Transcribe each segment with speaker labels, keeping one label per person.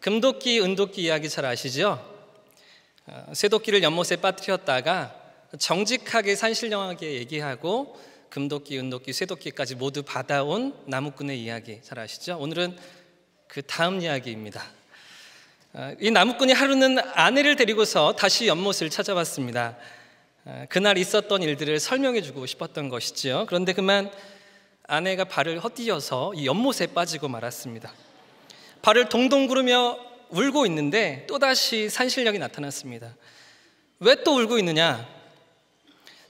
Speaker 1: 금도끼, 은도끼 이야기 잘 아시죠? 쇠도끼를 연못에 빠뜨렸다가 정직하게 산신령에게 얘기하고 금도끼, 은도끼, 쇠도끼까지 모두 받아온 나무꾼의 이야기 잘 아시죠? 오늘은 그 다음 이야기입니다. 이 나무꾼이 하루는 아내를 데리고서 다시 연못을 찾아왔습니다. 그날 있었던 일들을 설명해 주고 싶었던 것이죠. 그런데 그만 아내가 발을 헛디뎌서 이 연못에 빠지고 말았습니다. 발을 동동 구르며 울고 있는데 또다시 산신령이 나타났습니다. 왜 또 울고 있느냐?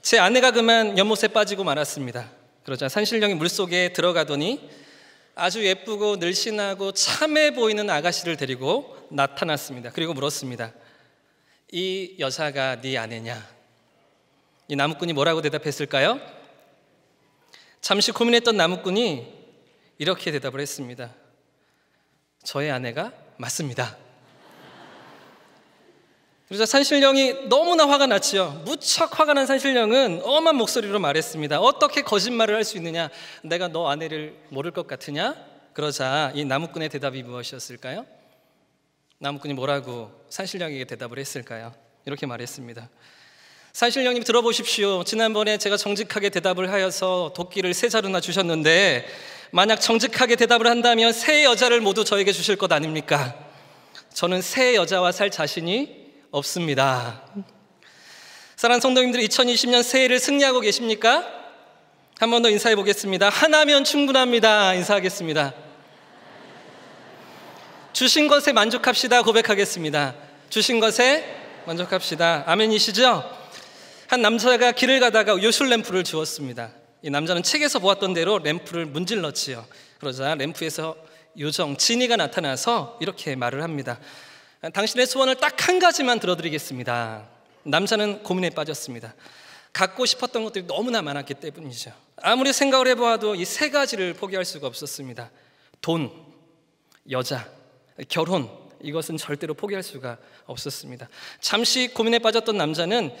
Speaker 1: 제 아내가 그만 연못에 빠지고 말았습니다. 그러자 산신령이 물속에 들어가더니 아주 예쁘고 늘씬하고 참해 보이는 아가씨를 데리고 나타났습니다. 그리고 물었습니다. 이 여자가 네 아내냐? 이 나무꾼이 뭐라고 대답했을까요? 잠시 고민했던 나무꾼이 이렇게 대답을 했습니다. 저의 아내가 맞습니다. 그래서 산신령이 너무나 화가 났지요. 무척 화가 난 산신령은 엄한 목소리로 말했습니다. 어떻게 거짓말을 할 수 있느냐? 내가 너 아내를 모를 것 같으냐? 그러자 이 나무꾼의 대답이 무엇이었을까요? 나무꾼이 뭐라고 산신령에게 대답을 했을까요? 이렇게 말했습니다. 산신령님 들어보십시오. 지난번에 제가 정직하게 대답을 하여서 도끼를 3자루나 주셨는데 만약 정직하게 대답을 한다면 3 여자를 모두 저에게 주실 것 아닙니까? 저는 3 여자와 살 자신이 없습니다. 사랑하는 성도님들, 2020년 새해를 승리하고 계십니까? 한 번 더 인사해 보겠습니다. 하나면 충분합니다. 인사하겠습니다. 주신 것에 만족합시다. 고백하겠습니다. 주신 것에 만족합시다. 아멘이시죠? 한 남자가 길을 가다가 요술 램프를 주었습니다. 이 남자는 책에서 보았던 대로 램프를 문질렀지요. 그러자 램프에서 요정 진이가 나타나서 이렇게 말을 합니다. 당신의 소원을 딱 한 가지만 들어드리겠습니다. 남자는 고민에 빠졌습니다. 갖고 싶었던 것들이 너무나 많았기 때문이죠. 아무리 생각을 해보아도 이 3가지를 포기할 수가 없었습니다. 돈, 여자, 결혼, 이것은 절대로 포기할 수가 없었습니다. 잠시 고민에 빠졌던 남자는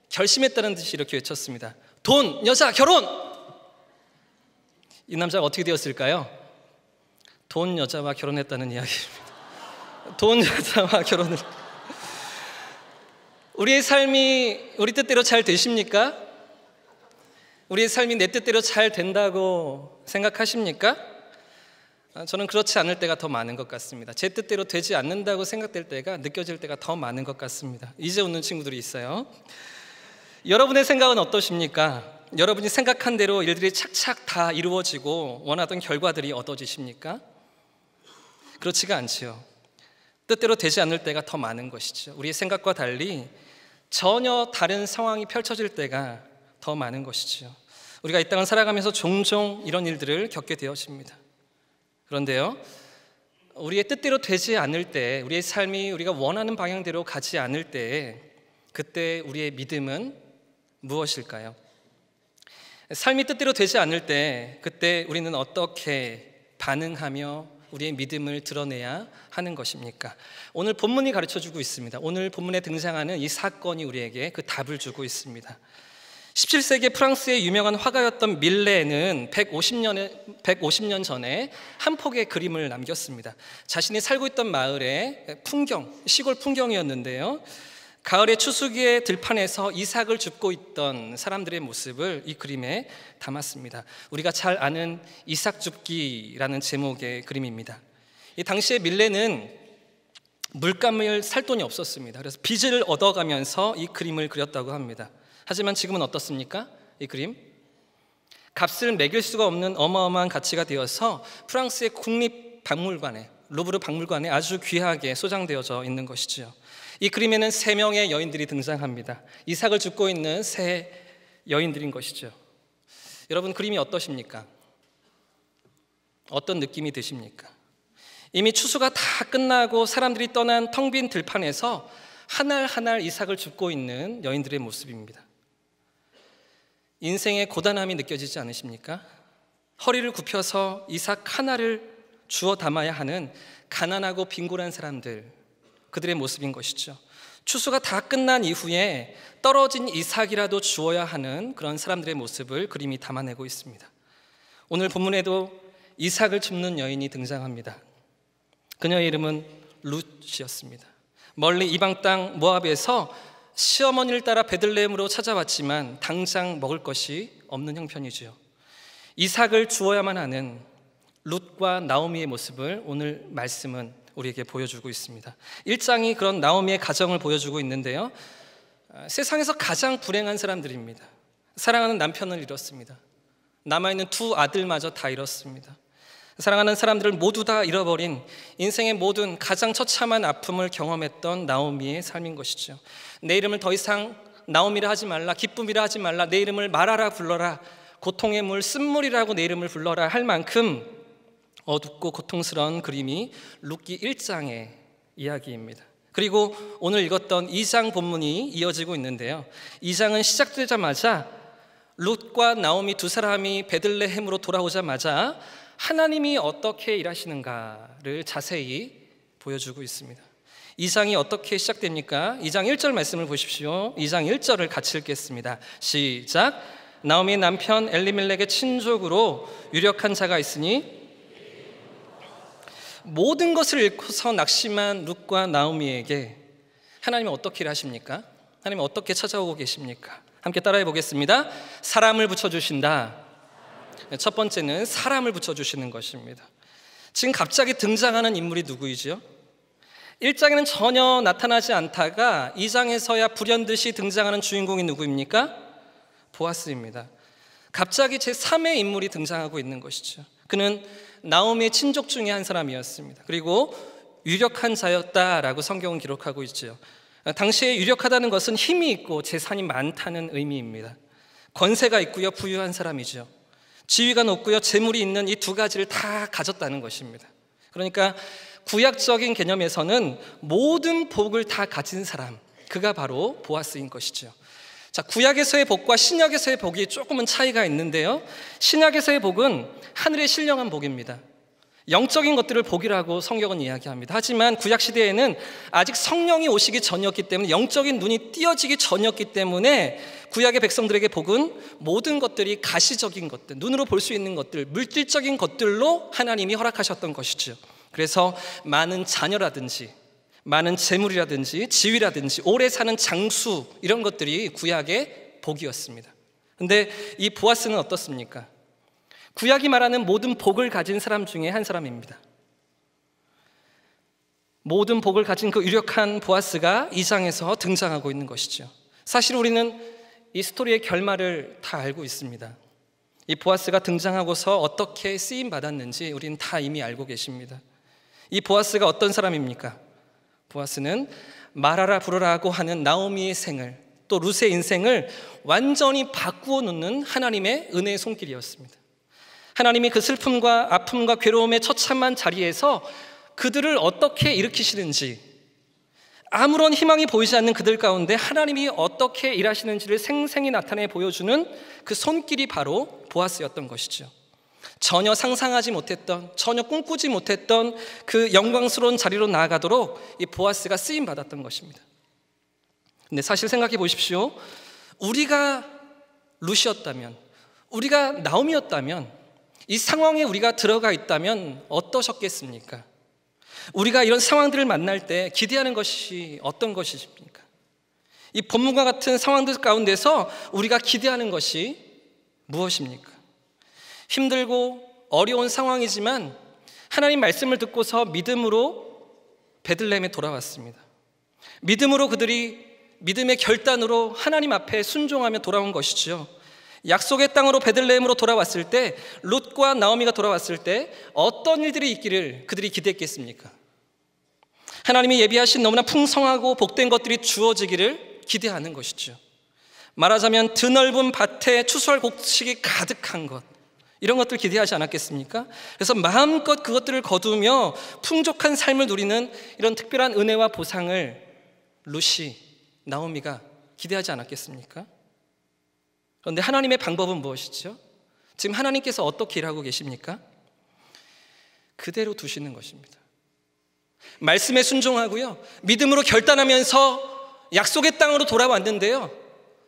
Speaker 1: 결심했다는 듯이 이렇게 외쳤습니다. 돈, 여자, 결혼! 이 남자가 어떻게 되었을까요? 돈, 여자와 결혼했다는 이야기입니다. 돈, 여자와 결혼을. 우리의 삶이 우리 뜻대로 잘 되십니까? 우리의 삶이 내 뜻대로 잘 된다고 생각하십니까? 저는 그렇지 않을 때가 더 많은 것 같습니다. 제 뜻대로 되지 않는다고 생각될 때가 느껴질 때가 더 많은 것 같습니다. 이제 웃는 친구들이 있어요. 여러분의 생각은 어떠십니까? 여러분이 생각한 대로 일들이 착착 다 이루어지고 원하던 결과들이 얻어지십니까? 그렇지가 않지요. 뜻대로 되지 않을 때가 더 많은 것이죠. 우리의 생각과 달리 전혀 다른 상황이 펼쳐질 때가 더 많은 것이죠. 우리가 이 땅을 살아가면서 종종 이런 일들을 겪게 되어집니다. 그런데요, 우리의 뜻대로 되지 않을 때, 우리의 삶이 우리가 원하는 방향대로 가지 않을 때, 그때 우리의 믿음은 무엇일까요? 삶이 뜻대로 되지 않을 때, 그때 우리는 어떻게 반응하며 우리의 믿음을 드러내야 하는 것입니까? 오늘 본문이 가르쳐주고 있습니다. 오늘 본문에 등장하는 이 사건이 우리에게 그 답을 주고 있습니다. 17세기 프랑스의 유명한 화가였던 밀레는 150년 전에 한 폭의 그림을 남겼습니다. 자신이 살고 있던 마을의 풍경, 시골 풍경이었는데요, 가을의 추수기의 들판에서 이삭을 줍고 있던 사람들의 모습을 이 그림에 담았습니다. 우리가 잘 아는 이삭 줍기라는 제목의 그림입니다. 이 당시에 밀레는 물감을 살 돈이 없었습니다. 그래서 빚을 얻어가면서 이 그림을 그렸다고 합니다. 하지만 지금은 어떻습니까? 이 그림 값을 매길 수가 없는 어마어마한 가치가 되어서 프랑스의 국립박물관에, 루브르 박물관에 아주 귀하게 소장되어져 있는 것이죠. 이 그림에는 3명의 여인들이 등장합니다. 이삭을 줍고 있는 3 여인들인 것이죠. 여러분, 그림이 어떠십니까? 어떤 느낌이 드십니까? 이미 추수가 다 끝나고 사람들이 떠난 텅 빈 들판에서 한 알 한 알 이삭을 줍고 있는 여인들의 모습입니다. 인생의 고단함이 느껴지지 않으십니까? 허리를 굽혀서 이삭 하나를 주워 담아야 하는 가난하고 빈곤한 사람들, 그들의 모습인 것이죠. 추수가 다 끝난 이후에 떨어진 이삭이라도 주어야 하는 그런 사람들의 모습을 그림이 담아내고 있습니다. 오늘 본문에도 이삭을 줍는 여인이 등장합니다. 그녀의 이름은 룻이었습니다. 멀리 이방 땅 모압에서 시어머니를 따라 베들레헴으로 찾아왔지만 당장 먹을 것이 없는 형편이지요. 이삭을 주어야만 하는 룻과 나오미의 모습을 오늘 말씀은 우리에게 보여주고 있습니다. 1장이 그런 나오미의 가정을 보여주고 있는데요, 세상에서 가장 불행한 사람들입니다. 사랑하는 남편을 잃었습니다. 남아있는 두 아들마저 다 잃었습니다. 사랑하는 사람들을 모두 다 잃어버린 인생의 모든 가장 처참한 아픔을 경험했던 나오미의 삶인 것이죠. 내 이름을 더 이상 나오미라 하지 말라, 기쁨이라 하지 말라, 내 이름을 마라라 불러라, 고통의 물 쓴물이라고 내 이름을 불러라 할 만큼 어둡고 고통스러운 그림이 룻기 1장의 이야기입니다. 그리고 오늘 읽었던 2장 본문이 이어지고 있는데요, 2장은 시작되자마자 룻과 나오미 두 사람이 베들레헴으로 돌아오자마자 하나님이 어떻게 일하시는가를 자세히 보여주고 있습니다. 2장이 어떻게 시작됩니까? 2장 1절 말씀을 보십시오. 2장 1절을 같이 읽겠습니다. 시작. 나오미의 남편 엘리멜렉의 친족으로 유력한 자가 있으니 모든 것을 잃고서 낙심한 룻과 나오미에게 하나님은 어떻게 일하십니까? 하나님은 어떻게 찾아오고 계십니까? 함께 따라해 보겠습니다. 사람을 붙여주신다. 첫 번째는 사람을 붙여주시는 것입니다. 지금 갑자기 등장하는 인물이 누구이죠? 1장에는 전혀 나타나지 않다가 2장에서야 불현듯이 등장하는 주인공이 누구입니까? 보아스입니다. 갑자기 제3의 인물이 등장하고 있는 것이죠. 그는 나오미의 친족 중에 한 사람이었습니다. 그리고 유력한 자였다라고 성경은 기록하고 있죠. 당시에 유력하다는 것은 힘이 있고 재산이 많다는 의미입니다. 권세가 있고요, 부유한 사람이죠. 지위가 높고요, 재물이 있는 이 두 가지를 다 가졌다는 것입니다. 그러니까 구약적인 개념에서는 모든 복을 다 가진 사람, 그가 바로 보아스인 것이죠. 자, 구약에서의 복과 신약에서의 복이 조금은 차이가 있는데요, 신약에서의 복은 하늘의 신령한 복입니다. 영적인 것들을 복이라고 성경은 이야기합니다. 하지만 구약시대에는 아직 성령이 오시기 전이었기 때문에, 영적인 눈이 띄어지기 전이었기 때문에 구약의 백성들에게 복은 모든 것들이 가시적인 것들, 눈으로 볼 수 있는 것들, 물질적인 것들로 하나님이 허락하셨던 것이죠. 그래서 많은 자녀라든지 많은 재물이라든지 지위라든지 오래 사는 장수, 이런 것들이 구약의 복이었습니다. 그런데 이 보아스는 어떻습니까? 구약이 말하는 모든 복을 가진 사람 중에 한 사람입니다. 모든 복을 가진 그 유력한 보아스가 2장에서 등장하고 있는 것이죠. 사실 우리는 이 스토리의 결말을 다 알고 있습니다. 이 보아스가 등장하고서 어떻게 쓰임 받았는지 우리는 다 이미 알고 계십니다. 이 보아스가 어떤 사람입니까? 보아스는 말하라 부르라고 하는 나오미의 생을, 또 룻의 인생을 완전히 바꾸어 놓는 하나님의 은혜의 손길이었습니다. 하나님이 그 슬픔과 아픔과 괴로움의 처참한 자리에서 그들을 어떻게 일으키시는지, 아무런 희망이 보이지 않는 그들 가운데 하나님이 어떻게 일하시는지를 생생히 나타내 보여주는 그 손길이 바로 보아스였던 것이죠. 전혀 상상하지 못했던, 전혀 꿈꾸지 못했던 그 영광스러운 자리로 나아가도록 이 보아스가 쓰임 받았던 것입니다. 근데 사실 생각해 보십시오. 우리가 룻이었다면, 우리가 나오미였다면, 이 상황에 우리가 들어가 있다면 어떠셨겠습니까? 우리가 이런 상황들을 만날 때 기대하는 것이 어떤 것이십니까? 이 본문과 같은 상황들 가운데서 우리가 기대하는 것이 무엇입니까? 힘들고 어려운 상황이지만 하나님 말씀을 듣고서 믿음으로 베들레헴에 돌아왔습니다. 믿음으로 그들이 믿음의 결단으로 하나님 앞에 순종하며 돌아온 것이죠. 약속의 땅으로 베들레헴으로 돌아왔을 때, 룻과 나오미가 돌아왔을 때 어떤 일들이 있기를 그들이 기대했겠습니까? 하나님이 예비하신 너무나 풍성하고 복된 것들이 주어지기를 기대하는 것이죠. 말하자면 드넓은 밭에 추수할 곡식이 가득한 것, 이런 것들 기대하지 않았겠습니까? 그래서 마음껏 그것들을 거두며 풍족한 삶을 누리는 이런 특별한 은혜와 보상을 룻이, 나오미가 기대하지 않았겠습니까? 그런데 하나님의 방법은 무엇이죠? 지금 하나님께서 어떻게 일하고 계십니까? 그대로 두시는 것입니다. 말씀에 순종하고요, 믿음으로 결단하면서 약속의 땅으로 돌아왔는데요,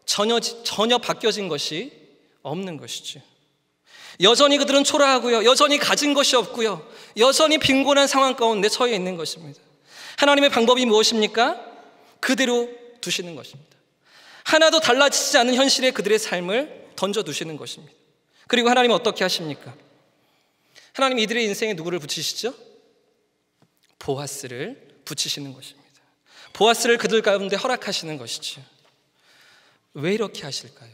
Speaker 1: 전혀 바뀌어진 것이 없는 것이죠. 여전히 그들은 초라하고요, 여전히 가진 것이 없고요, 여전히 빈곤한 상황 가운데 처해 있는 것입니다. 하나님의 방법이 무엇입니까? 그대로 두시는 것입니다. 하나도 달라지지 않은 현실에 그들의 삶을 던져두시는 것입니다. 그리고 하나님은 어떻게 하십니까? 하나님 이들의 인생에 누구를 붙이시죠? 보아스를 붙이시는 것입니다. 보아스를 그들 가운데 허락하시는 것이죠. 왜 이렇게 하실까요?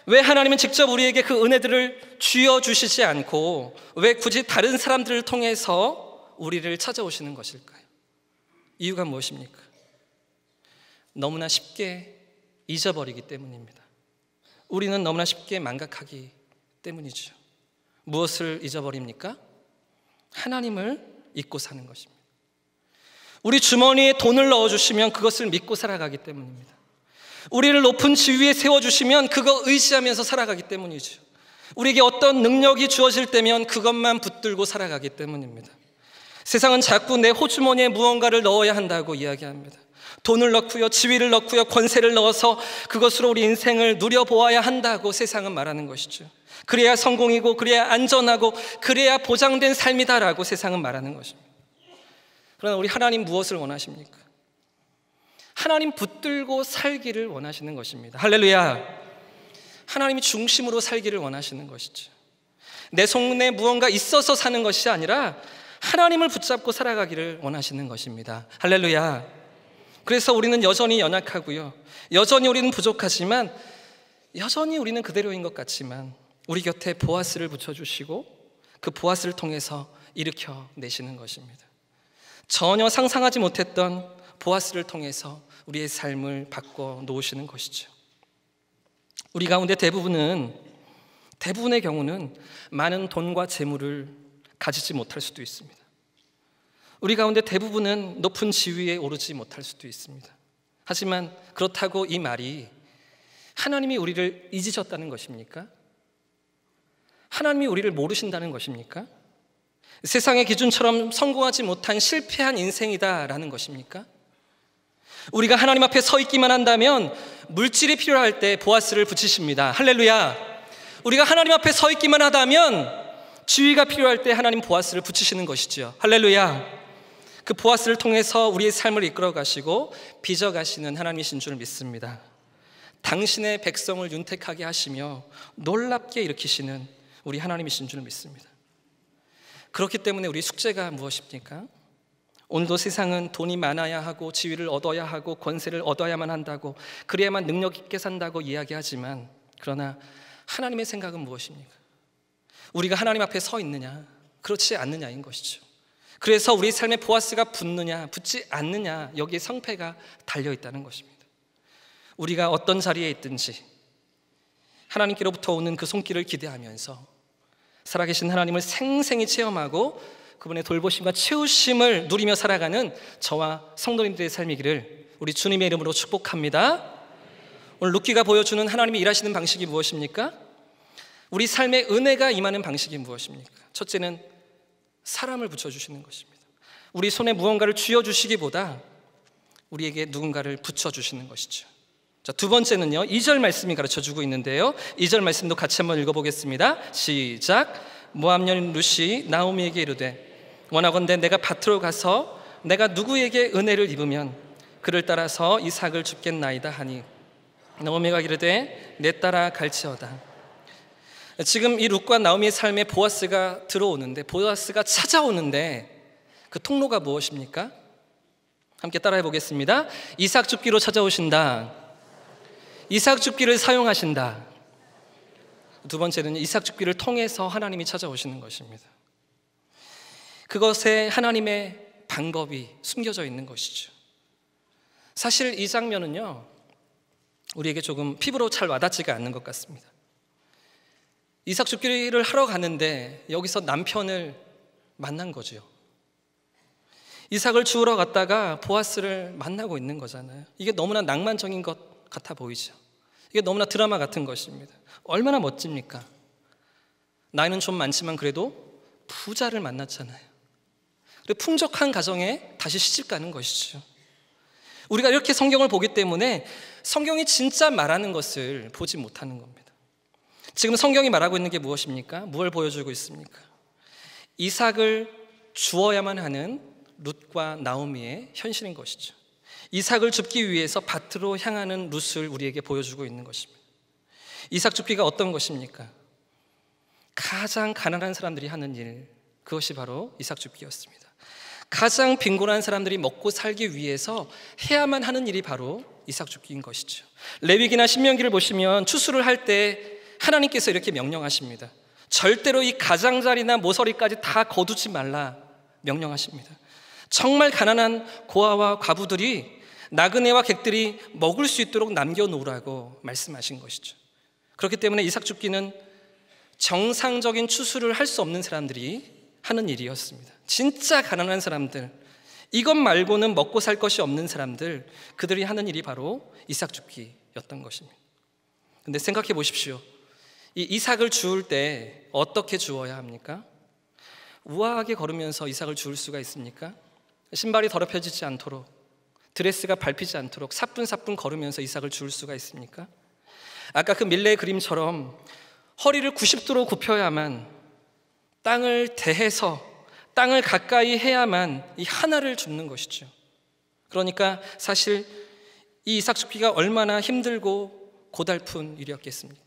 Speaker 1: 왜 하나님은 직접 우리에게 그 은혜들을 쥐어주시지 않고 왜 굳이 다른 사람들을 통해서 우리를 찾아오시는 것일까요? 이유가 무엇입니까? 너무나 쉽게 잊어버리기 때문입니다. 우리는 너무나 쉽게 망각하기 때문이죠. 무엇을 잊어버립니까? 하나님을 잊고 사는 것입니다. 우리 주머니에 돈을 넣어주시면 그것을 믿고 살아가기 때문입니다. 우리를 높은 지위에 세워주시면 그거 의지하면서 살아가기 때문이죠. 우리에게 어떤 능력이 주어질 때면 그것만 붙들고 살아가기 때문입니다. 세상은 자꾸 내 호주머니에 무언가를 넣어야 한다고 이야기합니다. 돈을 넣고요, 지위를 넣고요, 권세를 넣어서 그것으로 우리 인생을 누려보아야 한다고 세상은 말하는 것이죠. 그래야 성공이고 그래야 안전하고 그래야 보장된 삶이다라고 세상은 말하는 것입니다. 그러나 우리 하나님 무엇을 원하십니까? 하나님 붙들고 살기를 원하시는 것입니다. 할렐루야. 하나님이 중심으로 살기를 원하시는 것이죠. 내 손에 무언가 있어서 사는 것이 아니라 하나님을 붙잡고 살아가기를 원하시는 것입니다. 할렐루야. 그래서 우리는 여전히 연약하고요, 여전히 우리는 부족하지만, 여전히 우리는 그대로인 것 같지만 우리 곁에 보아스를 붙여주시고 그 보아스를 통해서 일으켜내시는 것입니다. 전혀 상상하지 못했던 보아스를 통해서 우리의 삶을 바꿔 놓으시는 것이죠. 우리 가운데 대부분의 경우는 많은 돈과 재물을 가지지 못할 수도 있습니다. 우리 가운데 대부분은 높은 지위에 오르지 못할 수도 있습니다. 하지만 그렇다고 이 말이 하나님이 우리를 잊으셨다는 것입니까? 하나님이 우리를 모르신다는 것입니까? 세상의 기준처럼 성공하지 못한 실패한 인생이다라는 것입니까? 우리가 하나님 앞에 서 있기만 한다면 물질이 필요할 때 보아스를 붙이십니다. 할렐루야. 우리가 하나님 앞에 서 있기만 하다면 지위가 필요할 때 하나님 보아스를 붙이시는 것이죠. 할렐루야. 그 보아스를 통해서 우리의 삶을 이끌어 가시고 빚어 가시는 하나님이신 줄 믿습니다. 당신의 백성을 윤택하게 하시며 놀랍게 일으키시는 우리 하나님이신 줄 믿습니다. 그렇기 때문에 우리 숙제가 무엇입니까? 오늘도 세상은 돈이 많아야 하고 지위를 얻어야 하고 권세를 얻어야만 한다고, 그래야만 능력 있게 산다고 이야기하지만, 그러나 하나님의 생각은 무엇입니까? 우리가 하나님 앞에 서 있느냐, 그렇지 않느냐인 것이죠. 그래서 우리 삶에 보아스가 붙느냐 붙지 않느냐, 여기에 성패가 달려있다는 것입니다. 우리가 어떤 자리에 있든지 하나님께로부터 오는 그 손길을 기대하면서 살아계신 하나님을 생생히 체험하고 그분의 돌보심과 채우심을 누리며 살아가는 저와 성도님들의 삶이기를 우리 주님의 이름으로 축복합니다. 오늘 룻기가 보여주는 하나님이 일하시는 방식이 무엇입니까? 우리 삶에 은혜가 임하는 방식이 무엇입니까? 첫째는 사람을 붙여주시는 것입니다. 우리 손에 무언가를 쥐어주시기보다 우리에게 누군가를 붙여주시는 것이죠. 자, 두 번째는요, 2절 말씀이 가르쳐주고 있는데요, 2절 말씀도 같이 한번 읽어보겠습니다. 시작. 모압 여인 룻이 나오미에게 이르되 원하건대 내가 밭으로 가서 내가 누구에게 은혜를 입으면 그를 따라서 이삭을 줍겠나이다 하니 나오미가 이르되 내 따라 갈지어다. 지금 이 룻과 나오미의 삶에 보아스가 들어오는데, 보아스가 찾아오는데 그 통로가 무엇입니까? 함께 따라해 보겠습니다. 이삭 줍기로 찾아오신다. 이삭 줍기를 사용하신다. 두 번째는 이삭 줍기를 통해서 하나님이 찾아오시는 것입니다. 그것에 하나님의 방법이 숨겨져 있는 것이죠. 사실 이 장면은요, 우리에게 조금 피부로 잘 와닿지가 않는 것 같습니다. 이삭 줍기를 하러 가는데 여기서 남편을 만난 거죠. 이삭을 주우러 갔다가 보아스를 만나고 있는 거잖아요. 이게 너무나 낭만적인 것 같아 보이죠. 이게 너무나 드라마 같은 것입니다. 얼마나 멋집니까? 나이는 좀 많지만 그래도 부자를 만났잖아요. 그리고 풍족한 가정에 다시 시집 가는 것이죠. 우리가 이렇게 성경을 보기 때문에 성경이 진짜 말하는 것을 보지 못하는 겁니다. 지금 성경이 말하고 있는 게 무엇입니까? 무엇을 보여주고 있습니까? 이삭을 주어야만 하는 룻과 나오미의 현실인 것이죠. 이삭을 줍기 위해서 밭으로 향하는 룻을 우리에게 보여주고 있는 것입니다. 이삭 줍기가 어떤 것입니까? 가장 가난한 사람들이 하는 일, 그것이 바로 이삭 줍기였습니다. 가장 빈곤한 사람들이 먹고 살기 위해서 해야만 하는 일이 바로 이삭 줍기인 것이죠. 레위기나 신명기를 보시면 추수를 할 때 하나님께서 이렇게 명령하십니다. 절대로 이 가장자리나 모서리까지 다 거두지 말라 명령하십니다. 정말 가난한 고아와 과부들이 나그네와 객들이 먹을 수 있도록 남겨놓으라고 말씀하신 것이죠. 그렇기 때문에 이삭 줍기는 정상적인 추수를 할 수 없는 사람들이 하는 일이었습니다. 진짜 가난한 사람들, 이것 말고는 먹고 살 것이 없는 사람들, 그들이 하는 일이 바로 이삭 줍기였던 것입니다. 근데 생각해 보십시오. 이 이삭을 주울 때 어떻게 주어야 합니까? 우아하게 걸으면서 이삭을 주울 수가 있습니까? 신발이 더럽혀지지 않도록, 드레스가 밟히지 않도록 사뿐사뿐 걸으면서 이삭을 주울 수가 있습니까? 아까 그 밀레의 그림처럼 허리를 90도로 굽혀야만, 땅을 대해서 땅을 가까이 해야만 이 하나를 줍는 것이죠. 그러니까 사실 이 이삭 줍기가 얼마나 힘들고 고달픈 일이었겠습니까?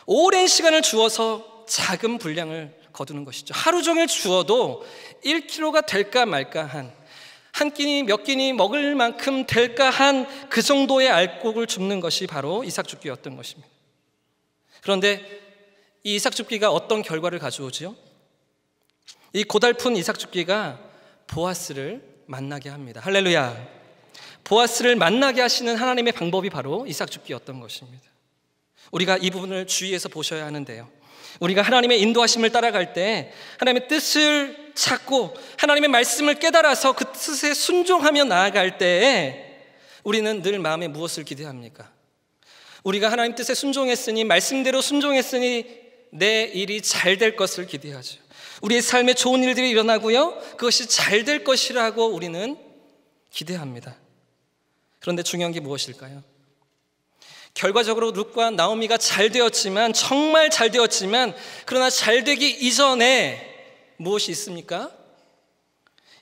Speaker 1: 오랜 시간을 주어서 작은 분량을 거두는 것이죠. 하루 종일 주어도 1kg가 될까 말까 한 끼니 몇 끼니 먹을 만큼 될까 한 그 정도의 알곡을 줍는 것이 바로 이삭 줍기였던 것입니다. 그런데 이 이삭 줍기가 어떤 결과를 가져오죠? 이 고달픈 이삭 줍기가 보아스를 만나게 합니다. 할렐루야. 보아스를 만나게 하시는 하나님의 방법이 바로 이삭 줍기였던 것입니다. 우리가 이 부분을 주의해서 보셔야 하는데요, 우리가 하나님의 인도하심을 따라갈 때 하나님의 뜻을 찾고 하나님의 말씀을 깨달아서 그 뜻에 순종하며 나아갈 때에 우리는 늘 마음에 무엇을 기대합니까? 우리가 하나님 뜻에 순종했으니, 말씀대로 순종했으니 내 일이 잘 될 것을 기대하죠. 우리의 삶에 좋은 일들이 일어나고요, 그것이 잘 될 것이라고 우리는 기대합니다. 그런데 중요한 게 무엇일까요? 결과적으로 룻과 나오미가 잘 되었지만, 정말 잘 되었지만, 그러나 잘 되기 이전에 무엇이 있습니까?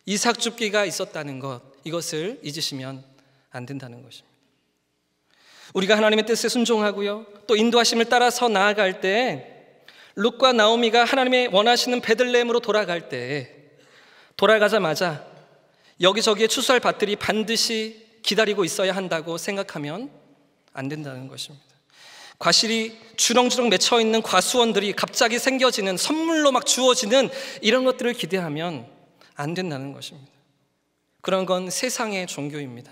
Speaker 1: 이삭 줍기가 있었다는 것, 이것을 잊으시면 안 된다는 것입니다. 우리가 하나님의 뜻에 순종하고요, 또 인도하심을 따라서 나아갈 때 룻과 나오미가 하나님의 원하시는 베들레헴으로 돌아갈 때, 돌아가자마자 여기저기에 추수할 밭들이 반드시 기다리고 있어야 한다고 생각하면 안 된다는 것입니다. 과실이 주렁주렁 맺혀있는 과수원들이 갑자기 생겨지는, 선물로 막 주어지는 이런 것들을 기대하면 안 된다는 것입니다. 그런 건 세상의 종교입니다.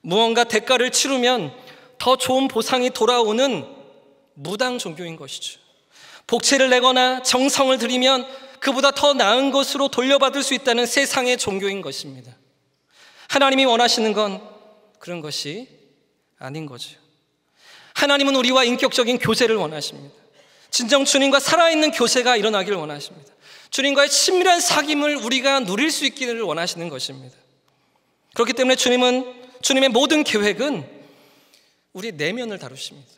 Speaker 1: 무언가 대가를 치르면 더 좋은 보상이 돌아오는 무당 종교인 것이죠. 복채를 내거나 정성을 들이면 그보다 더 나은 것으로 돌려받을 수 있다는 세상의 종교인 것입니다. 하나님이 원하시는 건 그런 것이 아닌 거죠. 하나님은 우리와 인격적인 교제를 원하십니다. 진정 주님과 살아있는 교제가 일어나기를 원하십니다. 주님과의 친밀한 사귐을 우리가 누릴 수 있기를 원하시는 것입니다. 그렇기 때문에 주님의 모든 계획은 우리 내면을 다루십니다.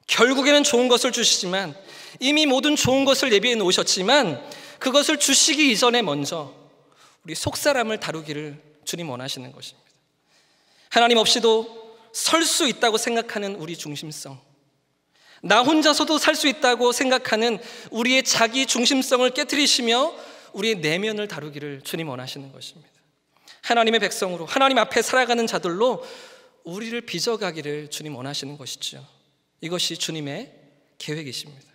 Speaker 1: 결국에는 좋은 것을 주시지만, 이미 모든 좋은 것을 예비해 놓으셨지만, 그것을 주시기 이전에 먼저 우리 속사람을 다루기를 주님 원하시는 것입니다. 하나님 없이도 설 수 있다고 생각하는 우리 중심성, 나 혼자서도 살 수 있다고 생각하는 우리의 자기 중심성을 깨트리시며 우리의 내면을 다루기를 주님 원하시는 것입니다. 하나님의 백성으로, 하나님 앞에 살아가는 자들로 우리를 빚어가기를 주님 원하시는 것이죠. 이것이 주님의 계획이십니다.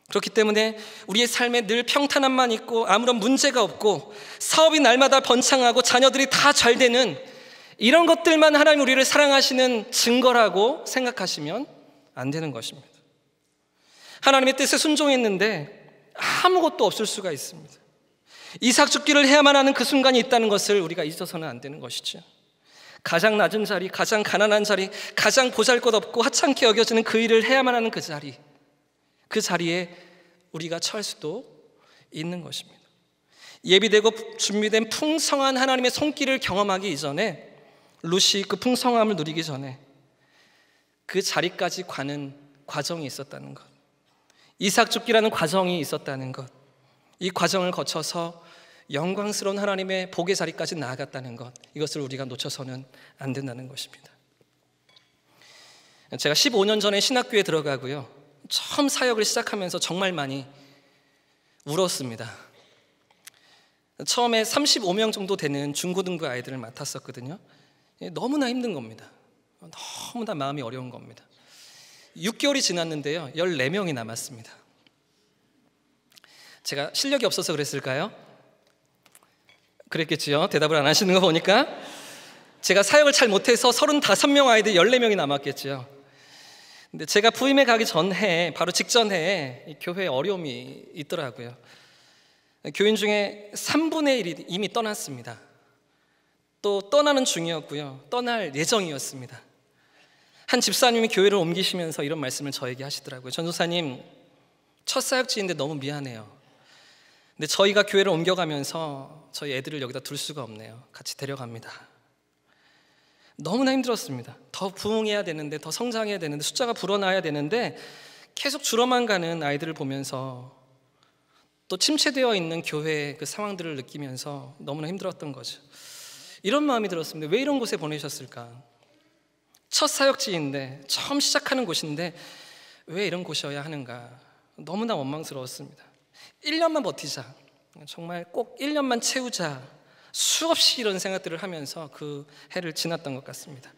Speaker 1: 그렇기 때문에 우리의 삶에 늘 평탄함만 있고 아무런 문제가 없고 사업이 날마다 번창하고 자녀들이 다 잘 되는 이런 것들만 하나님 우리를 사랑하시는 증거라고 생각하시면 안 되는 것입니다. 하나님의 뜻에 순종했는데 아무것도 없을 수가 있습니다. 이삭 줍기를 해야만 하는 그 순간이 있다는 것을 우리가 잊어서는 안 되는 것이죠. 가장 낮은 자리, 가장 가난한 자리, 가장 보잘것없고 하찮게 여겨지는 그 일을 해야만 하는 그 자리, 그 자리에 우리가 처할 수도 있는 것입니다. 예비되고 준비된 풍성한 하나님의 손길을 경험하기 이전에, 룻이 그 풍성함을 누리기 전에 그 자리까지 가는 과정이 있었다는 것, 이삭 줍기라는 과정이 있었다는 것, 이 과정을 거쳐서 영광스러운 하나님의 복의 자리까지 나아갔다는 것, 이것을 우리가 놓쳐서는 안 된다는 것입니다. 제가 15년 전에 신학교에 들어가고요, 처음 사역을 시작하면서 정말 많이 울었습니다. 처음에 35명 정도 되는 중고등부 아이들을 맡았었거든요. 너무나 힘든 겁니다. 너무나 마음이 어려운 겁니다. 6개월이 지났는데요, 14명이 남았습니다. 제가 실력이 없어서 그랬을까요? 그랬겠지요. 대답을 안 하시는 거 보니까. 제가 사역을 잘 못해서 35명 아이들 14명이 남았겠죠. 근데 제가 부임에 가기 전해, 바로 직전 해에 교회에 어려움이 있더라고요. 교인 중에 3분의 1이 이미 떠났습니다. 또 떠나는 중이었고요, 떠날 예정이었습니다. 한 집사님이 교회를 옮기시면서 이런 말씀을 저에게 하시더라고요. 전도사님, 첫 사역지인데 너무 미안해요. 근데 저희가 교회를 옮겨가면서 저희 애들을 여기다 둘 수가 없네요. 같이 데려갑니다. 너무나 힘들었습니다. 더 부흥해야 되는데, 더 성장해야 되는데, 숫자가 불어나야 되는데 계속 줄어만 가는 아이들을 보면서, 또 침체되어 있는 교회의 그 상황들을 느끼면서 너무나 힘들었던 거죠. 이런 마음이 들었습니다. 왜 이런 곳에 보내셨을까? 첫 사역지인데, 처음 시작하는 곳인데 왜 이런 곳이어야 하는가? 너무나 원망스러웠습니다. 1년만 버티자, 정말 꼭 1년만 채우자, 수없이 이런 생각들을 하면서 그 해를 지났던 것 같습니다.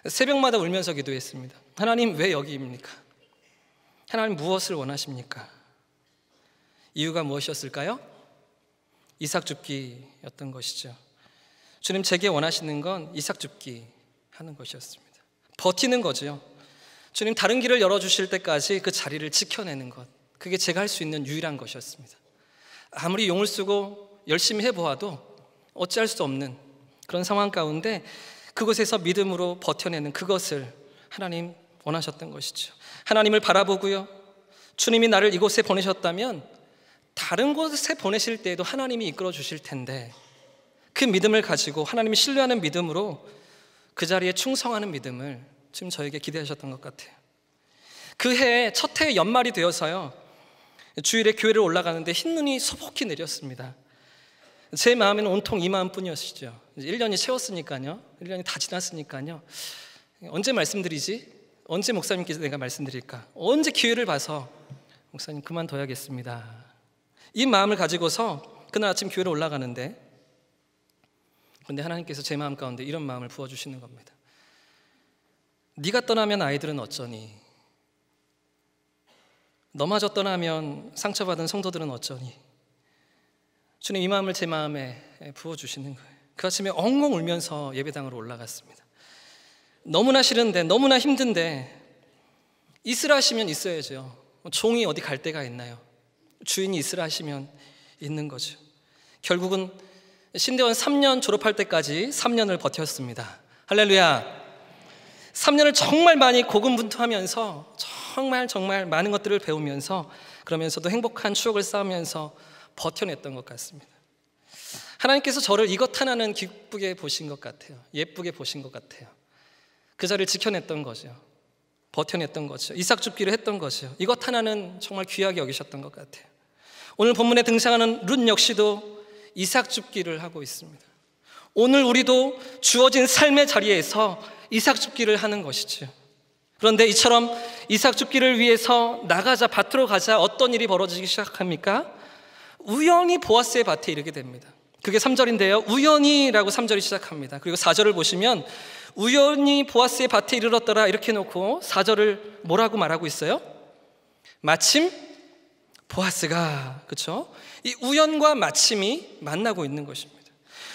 Speaker 1: 새벽마다 울면서 기도했습니다. 하나님, 왜 여기입니까? 하나님, 무엇을 원하십니까? 이유가 무엇이었을까요? 이삭 줍기였던 것이죠. 주님, 제게 원하시는 건 이삭 줍기 하는 것이었습니다. 버티는 거죠. 주님, 다른 길을 열어주실 때까지 그 자리를 지켜내는 것, 그게 제가 할 수 있는 유일한 것이었습니다. 아무리 용을 쓰고 열심히 해보아도 어찌할 수 없는 그런 상황 가운데 그곳에서 믿음으로 버텨내는 그것을 하나님 원하셨던 것이죠. 하나님을 바라보고요, 주님이 나를 이곳에 보내셨다면 다른 곳에 보내실 때에도 하나님이 이끌어 주실 텐데, 그 믿음을 가지고 하나님이 신뢰하는 믿음으로 그 자리에 충성하는 믿음을 지금 저에게 기대하셨던 것 같아요. 그 해에 첫 해의 연말이 되어서요, 주일에 교회를 올라가는데 흰눈이 소복히 내렸습니다. 제 마음에는 온통 이 마음뿐이었죠. 1년이 채웠으니까요, 1년이 다 지났으니까요, 언제 말씀드리지? 언제 목사님께 내가 말씀드릴까? 언제 기회를 봐서 목사님 그만둬야겠습니다, 이 마음을 가지고서 그날 아침 교회를 올라가는데, 그런데 하나님께서 제 마음 가운데 이런 마음을 부어주시는 겁니다. 네가 떠나면 아이들은 어쩌니? 너마저 떠나면 상처받은 성도들은 어쩌니? 주님, 이 마음을 제 마음에 부어주시는 거예요. 그 아침에 엉엉 울면서 예배당으로 올라갔습니다. 너무나 싫은데, 너무나 힘든데 있으라 하시면 있어야죠. 종이 어디 갈 데가 있나요? 주인이 있으라 하시면 있는 거죠. 결국은 신대원 3년 졸업할 때까지 3년을 버텼습니다. 할렐루야. 3년을 정말 많이 고군분투하면서 정말 많은 것들을 배우면서, 그러면서도 행복한 추억을 쌓으면서 버텨냈던 것 같습니다. 하나님께서 저를 이것 하나는 기쁘게 보신 것 같아요. 예쁘게 보신 것 같아요. 그 자리를 지켜냈던 거죠. 버텨냈던 거죠. 이삭 줍기를 했던 거죠. 이것 하나는 정말 귀하게 여기셨던 것 같아요. 오늘 본문에 등장하는 룻 역시도 이삭 줍기를 하고 있습니다. 오늘 우리도 주어진 삶의 자리에서 이삭 줍기를 하는 것이죠. 그런데 이처럼 이삭 줍기를 위해서 나가자, 밭으로 가자, 어떤 일이 벌어지기 시작합니까? 우연히 보아스의 밭에 이르게 됩니다. 그게 3절인데요, 우연히라고 3절이 시작합니다. 그리고 4절을 보시면 우연히 보아스의 밭에 이르렀더라 이렇게 놓고 4절을 뭐라고 말하고 있어요? 마침 보아스가, 그렇죠? 이 우연과 마침이 만나고 있는 것입니다.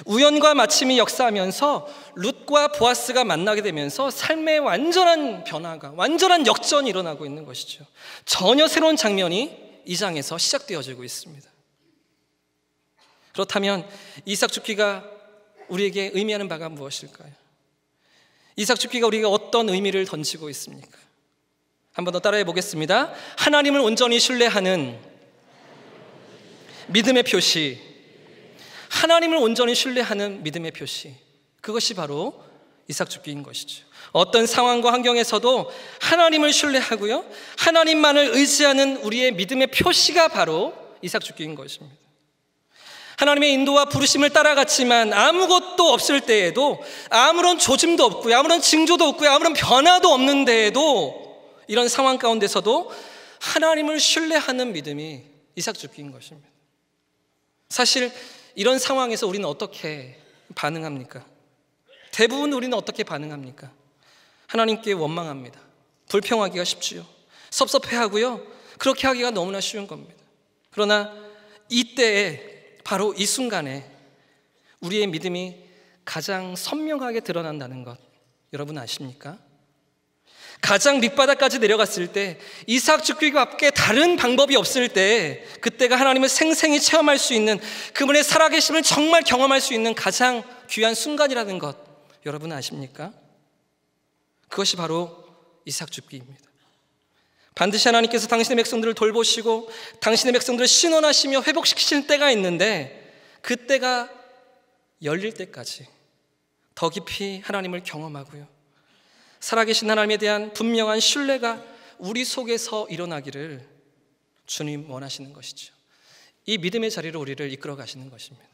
Speaker 1: 우연과 마침이 역사하면서 룻과 보아스가 만나게 되면서 삶의 완전한 변화가, 완전한 역전이 일어나고 있는 것이죠. 전혀 새로운 장면이 이 장에서 시작되어지고 있습니다. 그렇다면 이삭 줍기가 우리에게 의미하는 바가 무엇일까요? 이삭 줍기가 우리에게 어떤 의미를 던지고 있습니까? 한 번 더 따라해 보겠습니다. 하나님을 온전히 신뢰하는 믿음의 표시, 하나님을 온전히 신뢰하는 믿음의 표시, 그것이 바로 이삭 줍기인 것이죠. 어떤 상황과 환경에서도 하나님을 신뢰하고요, 하나님만을 의지하는 우리의 믿음의 표시가 바로 이삭 줍기인 것입니다. 하나님의 인도와 부르심을 따라갔지만 아무것도 없을 때에도, 아무런 조짐도 없고요, 아무런 징조도 없고요, 아무런 변화도 없는 데에도, 이런 상황 가운데서도 하나님을 신뢰하는 믿음이 이삭 죽기인 것입니다. 사실 이런 상황에서 우리는 어떻게 반응합니까? 대부분 우리는 어떻게 반응합니까? 하나님께 원망합니다. 불평하기가 쉽지요. 섭섭해하고요. 그렇게 하기가 너무나 쉬운 겁니다. 그러나 이때에, 바로 이 순간에 우리의 믿음이 가장 선명하게 드러난다는 것, 여러분 아십니까? 가장 밑바닥까지 내려갔을 때, 이삭 죽기밖에 다른 방법이 없을 때, 그때가 하나님을 생생히 체험할 수 있는, 그분의 살아계심을 정말 경험할 수 있는 가장 귀한 순간이라는 것, 여러분 아십니까? 그것이 바로 이삭 죽기입니다. 반드시 하나님께서 당신의 백성들을 돌보시고 당신의 백성들을 신원하시며 회복시키실 때가 있는데, 그때가 열릴 때까지 더 깊이 하나님을 경험하고요, 살아계신 하나님에 대한 분명한 신뢰가 우리 속에서 일어나기를 주님 원하시는 것이죠. 이 믿음의 자리로 우리를 이끌어 가시는 것입니다.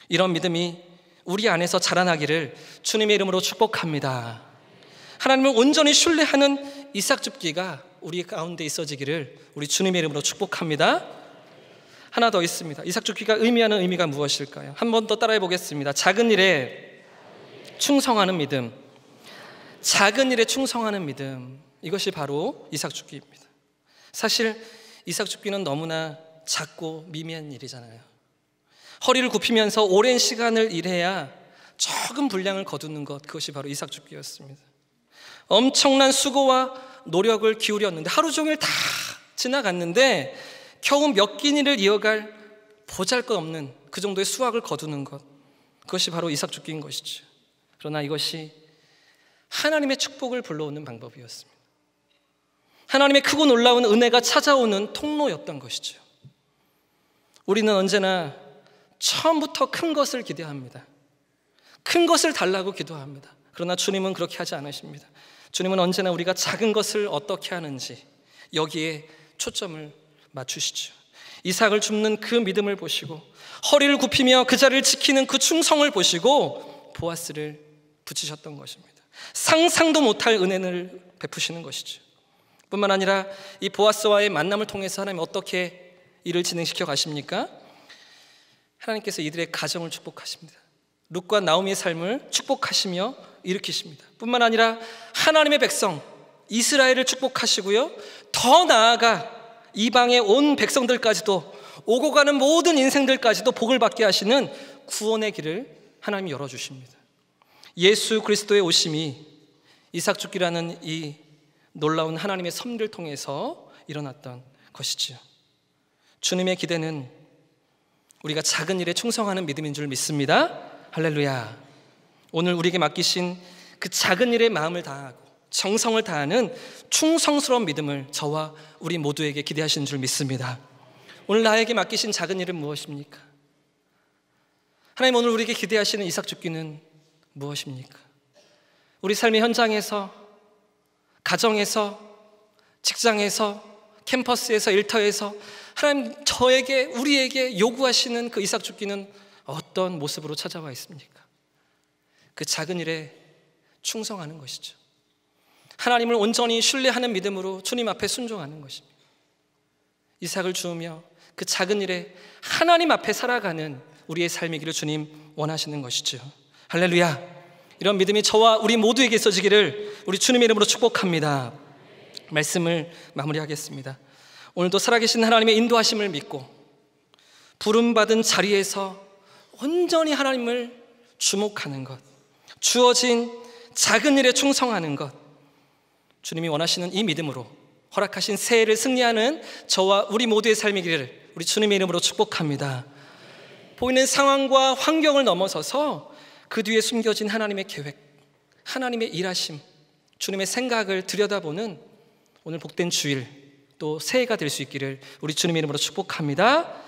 Speaker 1: 이런 믿음이 우리 안에서 자라나기를 주님의 이름으로 축복합니다. 하나님을 온전히 신뢰하는 이삭 죽기가 우리 가운데 있어지기를 우리 주님의 이름으로 축복합니다. 하나 더 있습니다. 이삭 죽기가 의미하는 의미가 무엇일까요? 한 번 더 따라해 보겠습니다. 작은 일에 충성하는 믿음. 작은 일에 충성하는 믿음, 이것이 바로 이삭 죽기입니다. 사실 이삭 죽기는 너무나 작고 미미한 일이잖아요. 허리를 굽히면서 오랜 시간을 일해야 적은 분량을 거두는 것, 그것이 바로 이삭 죽기였습니다. 엄청난 수고와 노력을 기울였는데, 하루 종일 다 지나갔는데 겨우 몇 끼니를 이어갈 보잘것없는 그 정도의 수확을 거두는 것, 그것이 바로 이삭 죽기인 것이죠. 그러나 이것이 하나님의 축복을 불러오는 방법이었습니다. 하나님의 크고 놀라운 은혜가 찾아오는 통로였던 것이죠. 우리는 언제나 처음부터 큰 것을 기대합니다. 큰 것을 달라고 기도합니다. 그러나 주님은 그렇게 하지 않으십니다. 주님은 언제나 우리가 작은 것을 어떻게 하는지 여기에 초점을 맞추시죠. 이삭을 줍는 그 믿음을 보시고, 허리를 굽히며 그 자리를 지키는 그 충성을 보시고 보아스를 붙이셨던 것입니다. 상상도 못할 은혜를 베푸시는 것이죠. 뿐만 아니라 이 보아스와의 만남을 통해서 하나님 어떻게 일을 진행시켜 가십니까? 하나님께서 이들의 가정을 축복하십니다. 룻과 나오미의 삶을 축복하시며 일으키십니다. 뿐만 아니라 하나님의 백성 이스라엘을 축복하시고요, 더 나아가 이방의 온 백성들까지도, 오고 가는 모든 인생들까지도 복을 받게 하시는 구원의 길을 하나님이 열어주십니다. 예수 그리스도의 오심이 이삭 죽기라는 이 놀라운 하나님의 섭리를 통해서 일어났던 것이지요. 주님의 기대는 우리가 작은 일에 충성하는 믿음인 줄 믿습니다. 할렐루야. 오늘 우리에게 맡기신 그 작은 일에 마음을 다하고 정성을 다하는 충성스러운 믿음을 저와 우리 모두에게 기대하시는 줄 믿습니다. 오늘 나에게 맡기신 작은 일은 무엇입니까? 하나님, 오늘 우리에게 기대하시는 이삭 죽기는 무엇입니까? 우리 삶의 현장에서, 가정에서, 직장에서, 캠퍼스에서, 일터에서 하나님 저에게, 우리에게 요구하시는 그 이삭 죽기는 어떤 모습으로 찾아와 있습니까? 그 작은 일에 충성하는 것이죠. 하나님을 온전히 신뢰하는 믿음으로 주님 앞에 순종하는 것입니다. 이삭을 주우며 그 작은 일에 하나님 앞에 살아가는 우리의 삶이기를 주님 원하시는 것이죠. 할렐루야. 이런 믿음이 저와 우리 모두에게 있어지기를 우리 주님의 이름으로 축복합니다. 말씀을 마무리하겠습니다. 오늘도 살아계신 하나님의 인도하심을 믿고 부름받은 자리에서 온전히 하나님을 주목하는 것, 주어진 작은 일에 충성하는 것, 주님이 원하시는 이 믿음으로 허락하신 새해를 승리하는 저와 우리 모두의 삶이기를 우리 주님의 이름으로 축복합니다. 보이는 상황과 환경을 넘어서서 그 뒤에 숨겨진 하나님의 계획, 하나님의 일하심, 주님의 생각을 들여다보는 오늘 복된 주일, 또 새해가 될 수 있기를 우리 주님의 이름으로 축복합니다.